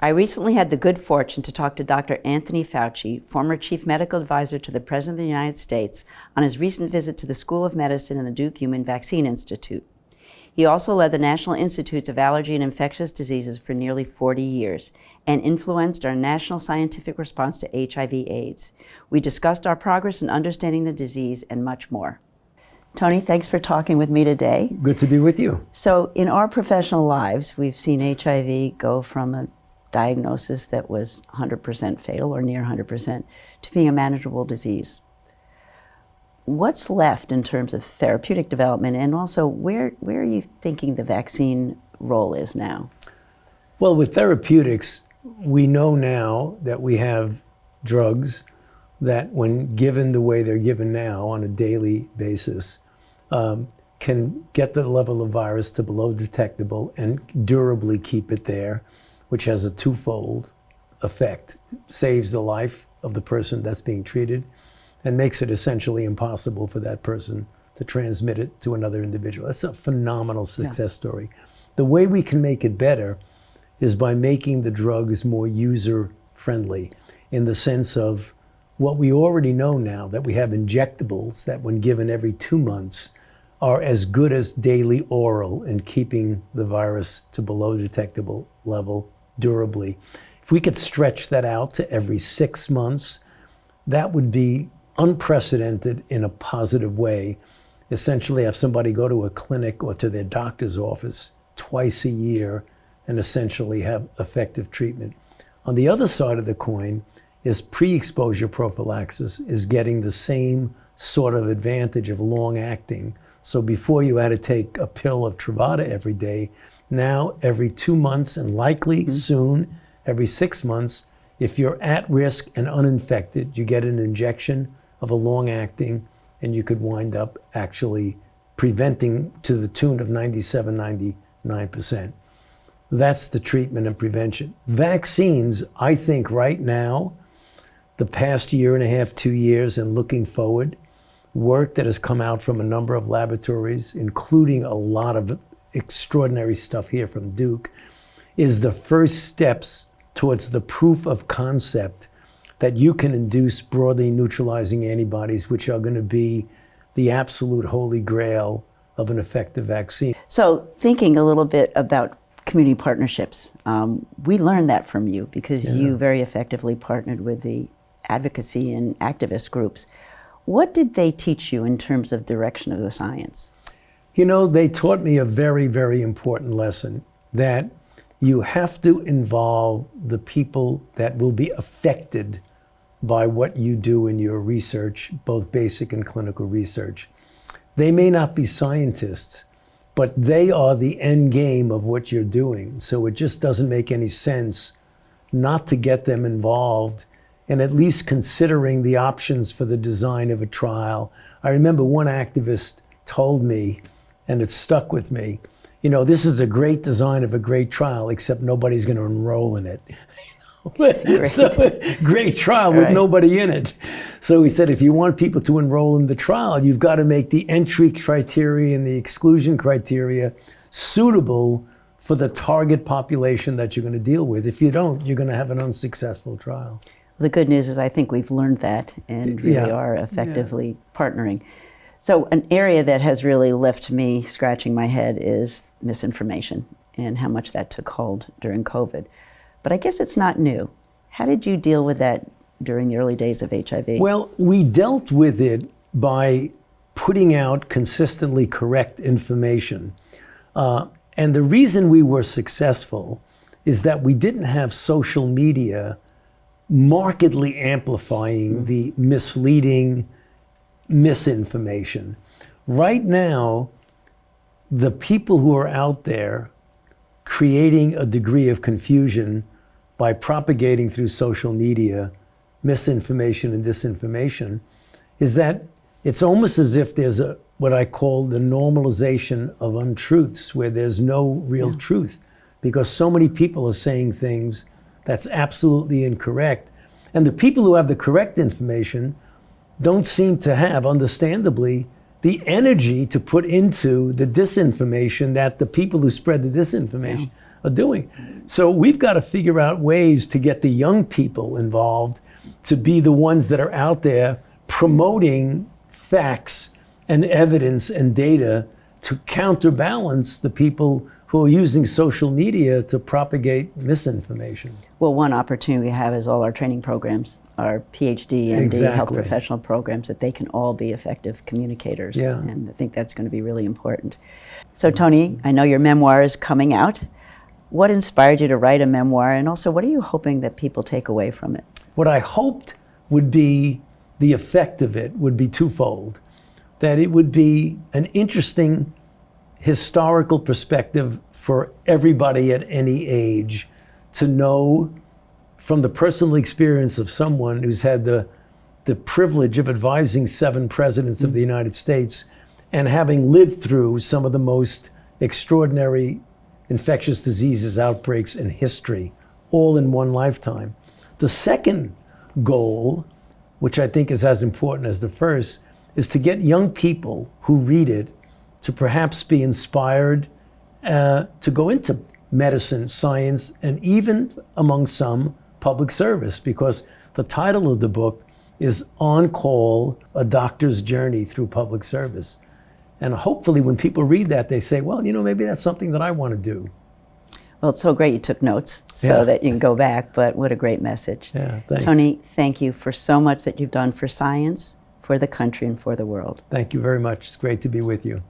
I recently had the good fortune to talk to Dr. Anthony Fauci, former chief medical advisor to the President of the United States, on his recent visit to the School of Medicine and the Duke Human Vaccine Institute. He also led the National Institutes of Allergy and Infectious Diseases for nearly 40 years and influenced our national scientific response to HIV/AIDS. We discussed our progress in understanding the disease and much more. Tony, thanks for talking with me today. Good to be with you. So in our professional lives, we've seen HIV go from a diagnosis that was 100% fatal or near 100% to being a manageable disease. What's left in terms of therapeutic development, and also where are you thinking the vaccine role is now? Well, with therapeutics, we know now that we have drugs that, when given the way they're given now on a daily basis, can get the level of virus to below detectable and durably keep it there, which has a twofold effect. It saves the life of the person that's being treated and makes it essentially impossible for that person to transmit it to another individual. That's a phenomenal success story. The way we can make it better is by making the drugs more user-friendly, in the sense of what we already know now, that we have injectables that, when given every 2 months, are as good as daily oral in keeping the virus to below detectable level durably. If we could stretch that out to every 6 months, that would be unprecedented in a positive way. Essentially have somebody go to a clinic or to their doctor's office twice a year and essentially have effective treatment. On the other side of the coin is pre-exposure prophylaxis is getting the same sort of advantage of long acting. So before you had to take a pill of Truvada every day, now every 2 months, and likely soon every 6 months, if you're at risk and uninfected, you get an injection of a long acting, and you could wind up actually preventing to the tune of 97, 99%. That's the treatment and prevention. Vaccines, I think right now, the past year and a half, 2 years, and looking forward, work that has come out from a number of laboratories, including a lot of extraordinary stuff here from Duke, is the first steps towards the proof of concept that you can induce broadly neutralizing antibodies, which are going to be the absolute holy grail of an effective vaccine. So thinking a little bit about community partnerships, we learned that from you because you very effectively partnered with the advocacy and activist groups. What did they teach you in terms of direction of the science? You know, they taught me a very, very important lesson, that you have to involve the people that will be affected by what you do in your research, both basic and clinical research. They may not be scientists, but they are the end game of what you're doing. So it just doesn't make any sense not to get them involved and at least considering the options for the design of a trial. I remember one activist told me, and it stuck with me, you know, this is a great design of a great trial, except nobody's going to enroll in it. Great. So, great trial with nobody in it. So he said, if you want people to enroll in the trial, you've got to make the entry criteria and the exclusion criteria suitable for the target population that you're going to deal with. If you don't, you're going to have an unsuccessful trial. The good news is I think we've learned that and really are effectively partnering. So an area that has really left me scratching my head is misinformation and how much that took hold during COVID. But I guess it's not new. How did you deal with that during the early days of HIV? Well, we dealt with it by putting out consistently correct information. And the reason we were successful is that we didn't have social media markedly amplifying the misleading misinformation. Right now, the people who are out there creating a degree of confusion by propagating through social media misinformation and disinformation is that it's almost as if there's what I call the normalization of untruths, where there's no real truth, because so many people are saying things that's absolutely incorrect. And the people who have the correct information don't seem to have, understandably, the energy to put into the disinformation that the people who spread the disinformation are doing. So we've got to figure out ways to get the young people involved, to be the ones that are out there promoting facts and evidence and data to counterbalance the people who are using social media to propagate misinformation. Well, one opportunity we have is all our training programs, our PhD, MD, health Exactly. professional programs, that they can all be effective communicators. Yeah. And I think that's going to be really important. So, Tony, I know your memoir is coming out. What inspired you to write a memoir? And also, what are you hoping that people take away from it? What I hoped would be the effect of it would be twofold. That it would be an interesting historical perspective for everybody at any age to know from the personal experience of someone who's had the privilege of advising 7 presidents of the United States and having lived through some of the most extraordinary infectious diseases outbreaks in history, all in one lifetime. The second goal, which I think is as important as the first, is to get young people who read it to perhaps be inspired to go into medicine, science, and even among some public service, because the title of the book is On Call, A Doctor's Journey Through Public Service. And hopefully when people read that, they say, well, maybe that's something that I want to do. Well, it's so great you took notes so that you can go back, but what a great message. Yeah, thanks. Tony, thank you for so much that you've done for science, for the country, and for the world. Thank you very much. It's great to be with you.